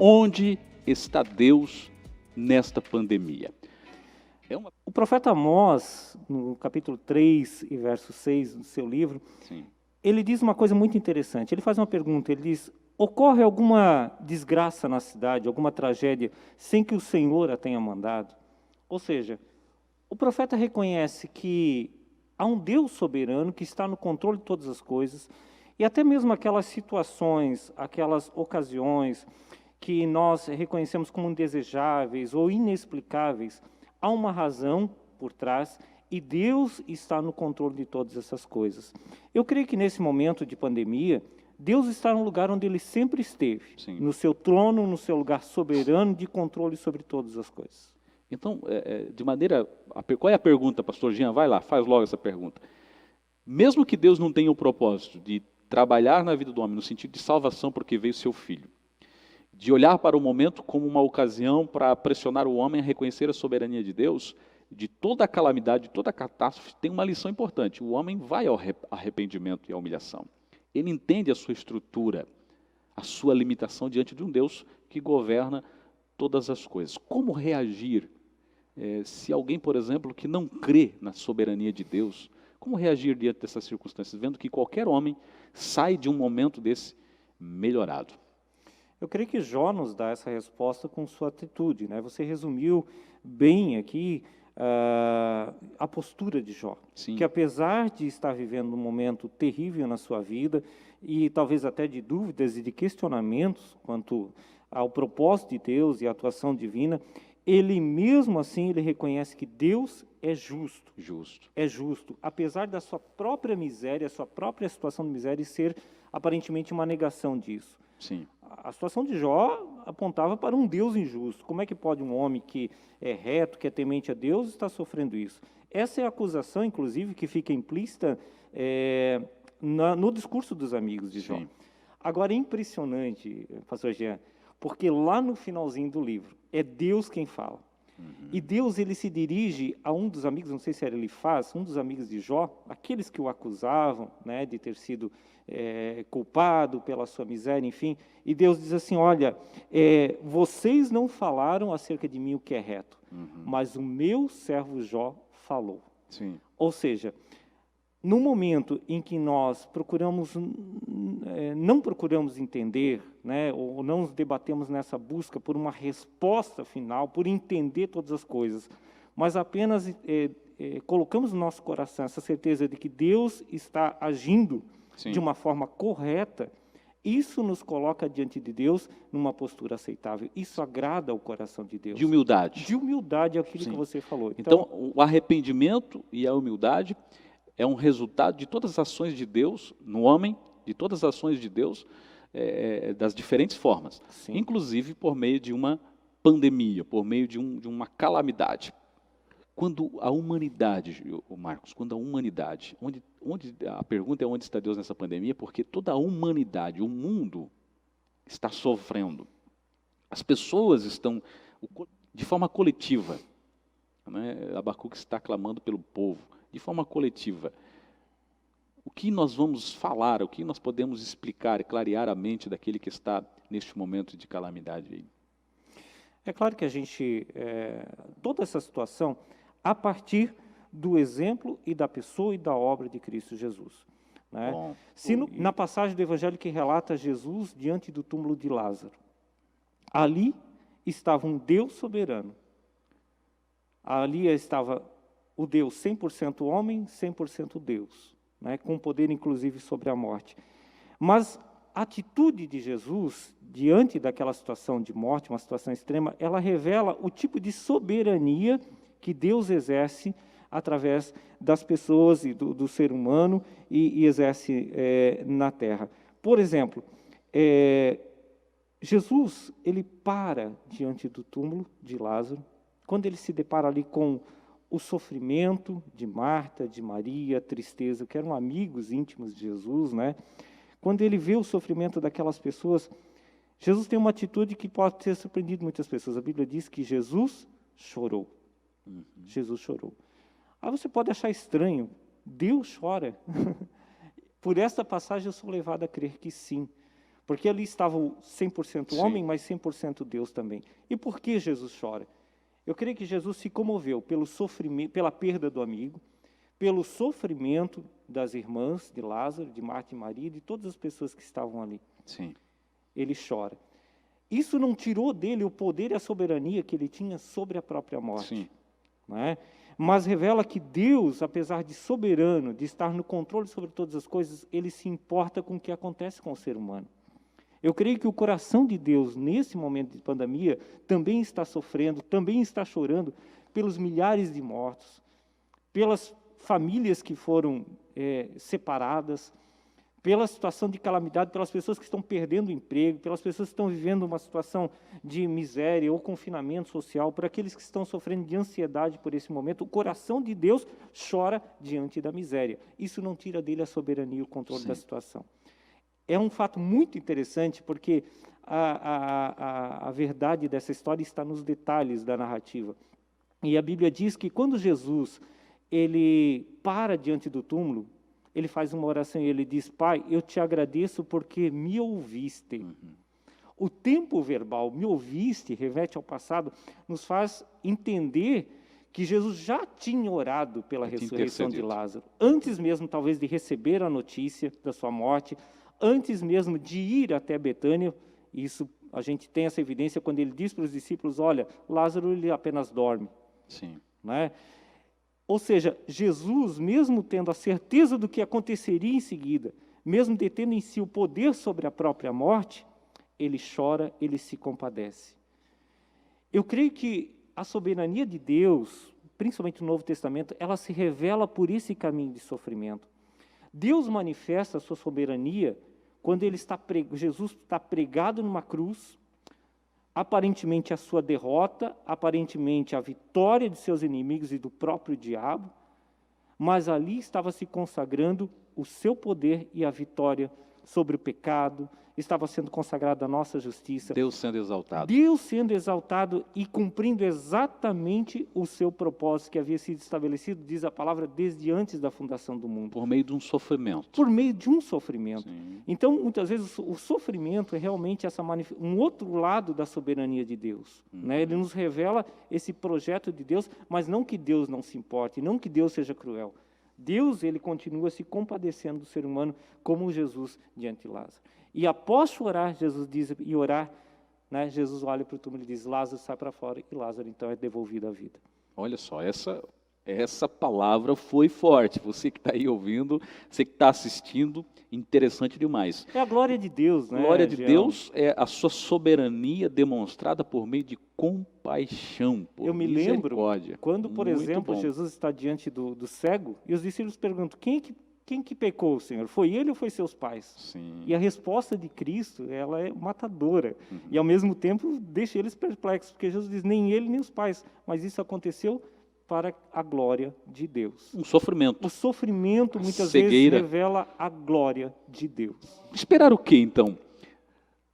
Onde está Deus nesta pandemia? O profeta Amós, no capítulo 3 e verso 6 do seu livro, Sim. ele diz uma coisa muito interessante. Ele faz uma pergunta, ele diz: ocorre alguma desgraça na cidade, alguma tragédia, sem que o Senhor a tenha mandado? Ou seja, o profeta reconhece que há um Deus soberano que está no controle de todas as coisas, e até mesmo aquelas situações, aquelas ocasiões que nós reconhecemos como indesejáveis ou inexplicáveis, há uma razão por trás e Deus está no controle de todas essas coisas. Eu creio que nesse momento de pandemia, Deus está no lugar onde Ele sempre esteve, Sim. no seu trono, no seu lugar soberano de controle sobre todas as coisas. Então, qual é a pergunta, pastor Jean? Vai lá, faz logo essa pergunta. Mesmo que Deus não tenha o propósito de trabalhar na vida do homem no sentido de salvação porque veio seu filho, de olhar para o momento como uma ocasião para pressionar o homem a reconhecer a soberania de Deus, de toda a calamidade, de toda a catástrofe, tem uma lição importante. O homem vai ao arrependimento e à humilhação. Ele entende a sua estrutura, a sua limitação diante de um Deus que governa todas as coisas. Como reagir se alguém, por exemplo, que não crê na soberania de Deus, como reagir diante dessas circunstâncias, vendo que qualquer homem sai de um momento desse melhorado? Eu creio que Jó nos dá essa resposta com sua atitude, né? Você resumiu bem aqui a postura de Jó, Sim. Que apesar de estar vivendo um momento terrível na sua vida e talvez até de dúvidas e de questionamentos quanto ao propósito de Deus e à atuação divina, ele mesmo assim ele reconhece que Deus é justo. É justo, apesar da sua própria miséria, sua própria situação de miséria ser aparentemente uma negação disso. Sim. A situação de Jó apontava para um Deus injusto. Como é que pode um homem que é reto, que é temente a Deus, estar sofrendo isso? Essa é a acusação, inclusive, que fica implícita no discurso dos amigos de Jó. Sim. Agora, é impressionante, pastor Jean, porque lá no finalzinho do livro, é Deus quem fala. E Deus, ele se dirige a um dos amigos, não sei se era Elifaz, um dos amigos de Jó, aqueles que o acusavam, né, de ter sido culpado pela sua miséria, enfim. E Deus diz assim, olha, vocês não falaram acerca de mim o que é reto, mas o meu servo Jó falou. Sim. Ou seja, no momento em que nós não procuramos entender, né, ou não nos debatemos nessa busca por uma resposta final, por entender todas as coisas, mas apenas colocamos no nosso coração essa certeza de que Deus está agindo Sim. de uma forma correta, isso nos coloca diante de Deus numa postura aceitável. Isso agrada ao coração de Deus. De humildade. De humildade é aquilo Sim. que você falou. Então, o arrependimento e a humildade é um resultado de todas as ações de Deus no homem, de todas as ações de Deus, das diferentes formas. Sim. Inclusive por meio de uma pandemia, por meio de uma calamidade. Quando a humanidade, Marcos, a pergunta é onde está Deus nessa pandemia, porque toda a humanidade, o mundo está sofrendo. As pessoas estão, de forma coletiva, né? Abacuque está clamando pelo povo, de forma coletiva. O que nós vamos falar, o que nós podemos explicar e clarear a mente daquele que está neste momento de calamidade aí? É claro que a gente, toda essa situação, a partir do exemplo e da pessoa e da obra de Cristo Jesus. Né? Bom, na passagem do Evangelho que relata Jesus diante do túmulo de Lázaro, ali estava um Deus soberano, ali estava o Deus 100% homem, 100% Deus, né? Com poder inclusive sobre a morte. Mas a atitude de Jesus, diante daquela situação de morte, uma situação extrema, ela revela o tipo de soberania que Deus exerce através das pessoas e do ser humano e exerce na terra. Por exemplo, Jesus, ele para diante do túmulo de Lázaro, quando ele se depara ali com o sofrimento de Marta, de Maria, a tristeza, que eram amigos íntimos de Jesus, né? Quando ele vê o sofrimento daquelas pessoas, Jesus tem uma atitude que pode ter surpreendido muitas pessoas. A Bíblia diz que Jesus chorou. Jesus chorou. Aí você pode achar estranho, Deus chora. Por esta passagem eu sou levado a crer que sim, Porque ali estava o 100% Sim. homem, mas 100% Deus também. E por que Jesus chora? Eu creio que Jesus se comoveu pelo sofrimento, pela perda do amigo, pelo sofrimento das irmãs de Lázaro, de Marta e Maria, de todas as pessoas que estavam ali. Sim. Ele chora. Isso não tirou dele o poder e a soberania que ele tinha sobre a própria morte. Sim. Não é? Mas revela que Deus, apesar de soberano, de estar no controle sobre todas as coisas, ele se importa com o que acontece com o ser humano. Eu creio que o coração de Deus, nesse momento de pandemia, também está sofrendo, também está chorando pelos milhares de mortos, pelas famílias que foram separadas, pela situação de calamidade, pelas pessoas que estão perdendo o emprego, pelas pessoas que estão vivendo uma situação de miséria ou confinamento social, por aqueles que estão sofrendo de ansiedade por esse momento. O coração de Deus chora diante da miséria. Isso não tira dele a soberania e o controle Sim. da situação. É um fato muito interessante, porque a verdade dessa história está nos detalhes da narrativa. E a Bíblia diz que quando Jesus ele para diante do túmulo, ele faz uma oração e ele diz: Pai, eu te agradeço porque me ouviste. O tempo verbal, me ouviste, remete ao passado, nos faz entender que Jesus já tinha orado pela ressurreição de Lázaro, antes mesmo talvez de receber a notícia da sua morte, antes mesmo de ir até Betânia. Isso a gente tem essa evidência quando ele diz para os discípulos: olha, Lázaro ele apenas dorme. Sim. Não é? Ou seja, Jesus, mesmo tendo a certeza do que aconteceria em seguida, mesmo detendo em si o poder sobre a própria morte, ele chora, ele se compadece. Eu creio que a soberania de Deus, principalmente no Novo Testamento, ela se revela por esse caminho de sofrimento. Deus manifesta a sua soberania quando Jesus está pregado numa cruz, aparentemente a sua derrota, aparentemente a vitória de seus inimigos e do próprio diabo, mas ali estava se consagrando o seu poder e a vitória sobre o pecado, estava sendo consagrada a nossa justiça. Deus sendo exaltado. Deus sendo exaltado e cumprindo exatamente o seu propósito que havia sido estabelecido, diz a palavra, desde antes da fundação do mundo. Por meio de um sofrimento. Por meio de um sofrimento. Sim. Então, muitas vezes, o sofrimento é realmente um outro lado da soberania de Deus. Né? Ele nos revela esse projeto de Deus, mas não que Deus não se importe, não que Deus seja cruel. Deus, ele continua se compadecendo do ser humano, como Jesus diante de Lázaro. E após chorar, Jesus diz, e orar, né, Jesus olha para o túmulo e diz: Lázaro, sai para fora, e Lázaro então é devolvido à vida. Olha só, essa palavra foi forte. Você que está aí ouvindo, você que está assistindo, interessante demais. É a glória de Deus, né? Glória de Jean? Deus é a sua soberania demonstrada por meio de compaixão, por Eu me lembro misericórdia. quando, por Muito exemplo, bom. Jesus está diante do cego e os discípulos perguntam: quem que pecou, Senhor? Foi ele ou foi seus pais? Sim. E a resposta de Cristo, ela é matadora. E ao mesmo tempo deixa eles perplexos, porque Jesus diz: nem ele nem os pais, mas isso aconteceu para a glória de Deus. Um sofrimento. O sofrimento muitas cegueira. vezes revela a glória de Deus. Esperar o quê, então?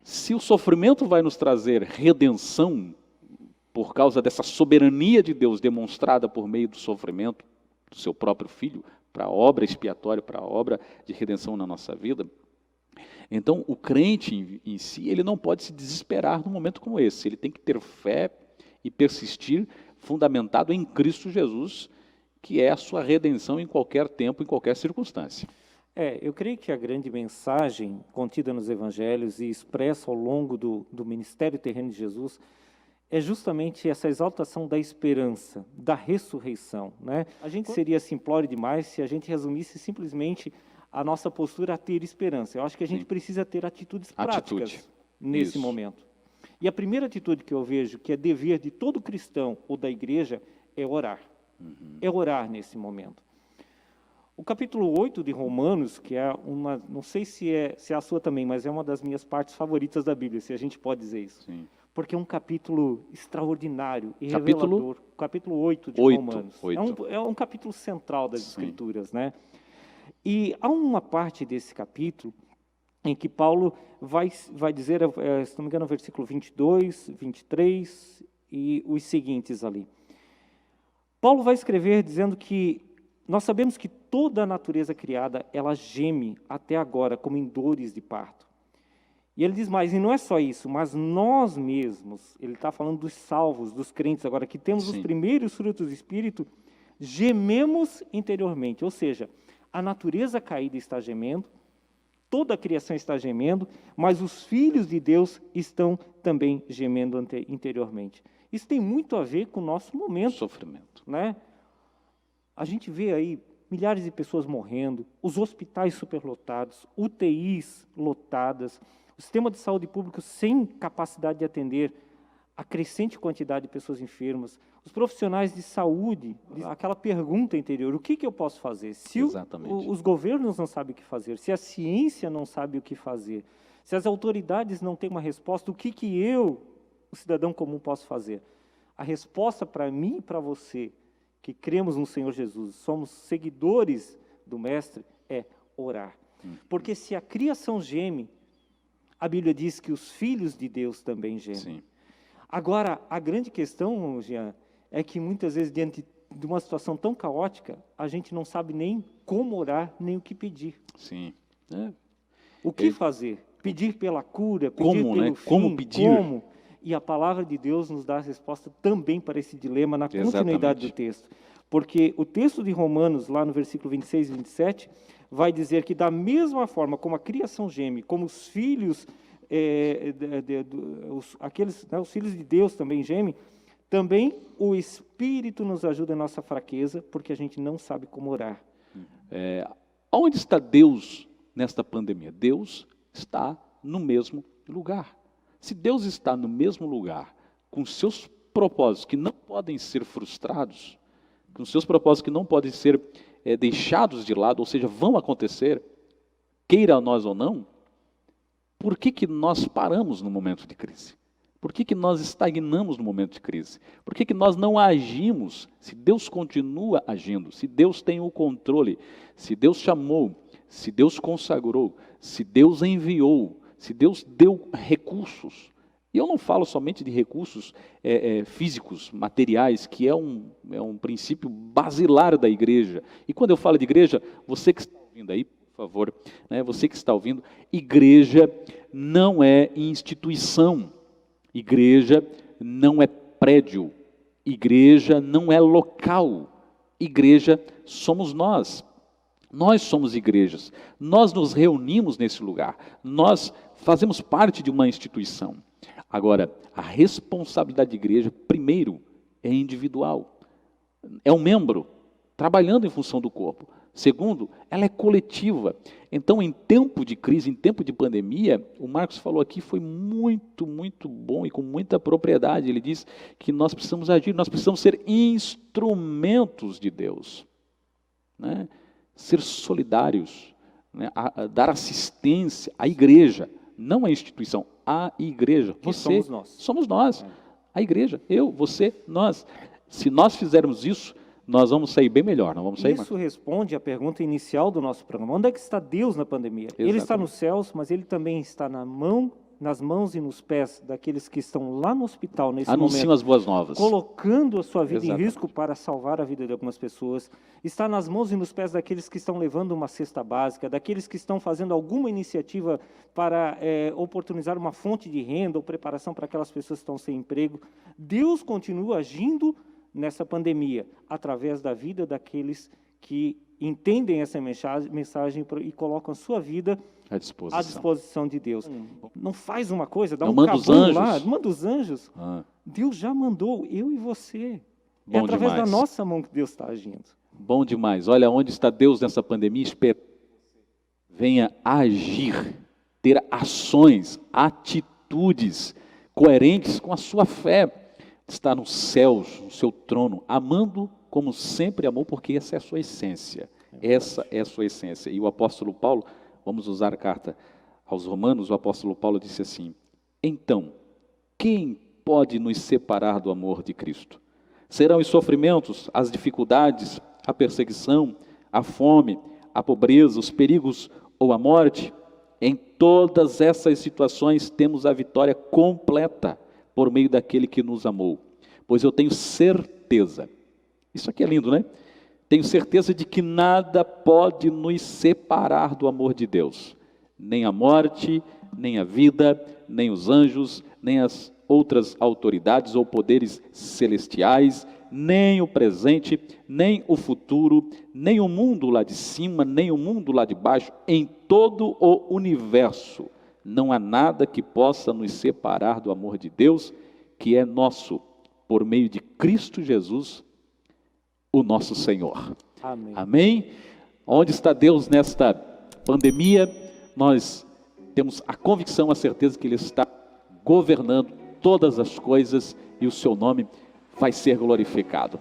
Se o sofrimento vai nos trazer redenção, por causa dessa soberania de Deus demonstrada por meio do sofrimento do seu próprio Filho, para a obra expiatória, para a obra de redenção na nossa vida, então o crente em si, ele não pode se desesperar num momento como esse. Ele tem que ter fé e persistir fundamentado em Cristo Jesus, que é a sua redenção em qualquer tempo, em qualquer circunstância. Eu creio que a grande mensagem contida nos evangelhos e expressa ao longo do ministério terreno de Jesus é justamente essa exaltação da esperança, da ressurreição. Né? A gente seria simplório demais se a gente resumisse simplesmente a nossa postura a ter esperança. Eu acho que a gente precisa ter atitudes práticas nesse momento. E a primeira atitude que eu vejo, que é dever de todo cristão ou da igreja, é orar. É orar nesse momento. O capítulo 8 de Romanos, que é uma, não sei se é a sua também, mas é uma das minhas partes favoritas da Bíblia, se a gente pode dizer isso. Sim. Porque é um capítulo extraordinário e revelador. Capítulo 8 de Romanos. É um capítulo central das Escrituras, né? E há uma parte desse capítulo em que Paulo vai dizer, se não me engano, no versículo 22, 23 e os seguintes ali. Paulo vai escrever dizendo que nós sabemos que toda a natureza criada, ela geme até agora como em dores de parto. E ele diz mais, e não é só isso, mas nós mesmos, ele está falando dos salvos, dos crentes agora, que temos os Sim. primeiros frutos do Espírito, gememos interiormente. Ou seja, a natureza caída está gemendo, toda a criação está gemendo, mas os filhos de Deus estão também gemendo interiormente. Isso tem muito a ver com o nosso momento. Sofrimento. Né? A gente vê aí milhares de pessoas morrendo, os hospitais superlotados, UTIs lotadas, o sistema de saúde público sem capacidade de atender a crescente quantidade de pessoas enfermas, os profissionais de saúde, aquela pergunta interior, o que eu posso fazer? Se Exatamente. os governos não sabem o que fazer, se a ciência não sabe o que fazer, se as autoridades não têm uma resposta, o que eu, o cidadão comum, posso fazer? A resposta para mim e para você, que cremos no Senhor Jesus, somos seguidores do Mestre, é orar. Porque se a criação geme, a Bíblia diz que os filhos de Deus também gemem. Sim. Agora, a grande questão, Jean, é que muitas vezes, diante de uma situação tão caótica, a gente não sabe nem como orar, nem o que pedir. Sim. É. O que fazer? Pedir pela cura, pedir Como, pelo né? fim, Como pedir? como? E a palavra de Deus nos dá a resposta também para esse dilema na continuidade Exatamente. do texto. Porque o texto de Romanos, lá no versículo 26 e 27, vai dizer que da mesma forma como a criação geme, como os filhos, os filhos de Deus também gemem, também o Espírito nos ajuda em nossa fraqueza, porque a gente não sabe como orar. Onde está Deus nesta pandemia? Deus está no mesmo lugar. Se Deus está no mesmo lugar, com seus propósitos que não podem ser frustrados, com seus propósitos que não podem ser deixados de lado, ou seja, vão acontecer, queira nós ou não, por que nós paramos no momento de crise? Por que nós estagnamos no momento de crise? Por que nós não agimos? Se Deus continua agindo, se Deus tem o controle, se Deus chamou, se Deus consagrou, se Deus enviou, se Deus deu recursos, e eu não falo somente de recursos físicos, materiais, que é um princípio basilar da igreja. E quando eu falo de igreja, você que está ouvindo aí, por favor, né, você que está ouvindo, igreja não é instituição, igreja não é prédio, igreja não é local, igreja somos nós. Nós somos igrejas, nós nos reunimos nesse lugar, nós fazemos parte de uma instituição. Agora, a responsabilidade da igreja, primeiro, é individual. É um membro trabalhando em função do corpo. Segundo, ela é coletiva. Então, em tempo de crise, em tempo de pandemia, o Marcos falou aqui, foi muito, muito bom e com muita propriedade. Ele diz que nós precisamos agir, nós precisamos ser instrumentos de Deus, né? Ser solidários, né? Dar assistência à igreja, não à instituição, à igreja. Que somos nós. Somos nós, a igreja, eu, você, nós. Se nós fizermos isso, nós vamos sair bem melhor, não vamos sair mais. Isso responde à pergunta inicial do nosso programa. Onde é que está Deus na pandemia? Exatamente. Ele está nos céus, mas Ele também está nas mãos e nos pés daqueles que estão lá no hospital nesse Anunciam momento, as boas novas. colocando a sua vida Exatamente. em risco para salvar a vida de algumas pessoas. Está nas mãos e nos pés daqueles que estão levando uma cesta básica, daqueles que estão fazendo alguma iniciativa para oportunizar uma fonte de renda ou preparação para aquelas pessoas que estão sem emprego. Deus continua agindo nessa pandemia, através da vida daqueles que entendem essa mensagem e colocam sua vida à disposição de Deus. Não faz uma coisa, dá não um manda os cabum anjos. lá, manda os anjos. Ah, Deus já mandou, eu e você. Bom É através demais. da nossa mão que Deus está agindo. bom demais. Olha onde está Deus nessa pandemia. Venha agir, ter ações, atitudes coerentes com a sua fé. Está nos céus, no seu trono, amando como sempre amou, porque essa é a sua essência. Essa é a sua essência. E o apóstolo Paulo, vamos usar a carta aos Romanos, o apóstolo Paulo disse assim: então, quem pode nos separar do amor de Cristo? Serão os sofrimentos, as dificuldades, a perseguição, a fome, a pobreza, os perigos ou a morte? Em todas essas situações temos a vitória completa por meio daquele que nos amou. Pois eu tenho certeza, isso aqui é lindo, né? Tenho certeza de que nada pode nos separar do amor de Deus. Nem a morte, nem a vida, nem os anjos, nem as outras autoridades ou poderes celestiais, nem o presente, nem o futuro, nem o mundo lá de cima, nem o mundo lá de baixo, em todo o universo. Não há nada que possa nos separar do amor de Deus, que é nosso, por meio de Cristo Jesus, o nosso Senhor. Amém. Amém? Onde está Deus nesta pandemia? Nós temos a convicção, a certeza que Ele está governando todas as coisas e o seu nome vai ser glorificado.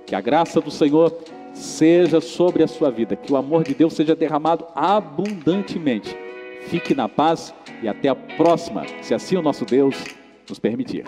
Que a graça do Senhor seja sobre a sua vida, que o amor de Deus seja derramado abundantemente. Fique na paz e até a próxima, se assim o nosso Deus nos permitir.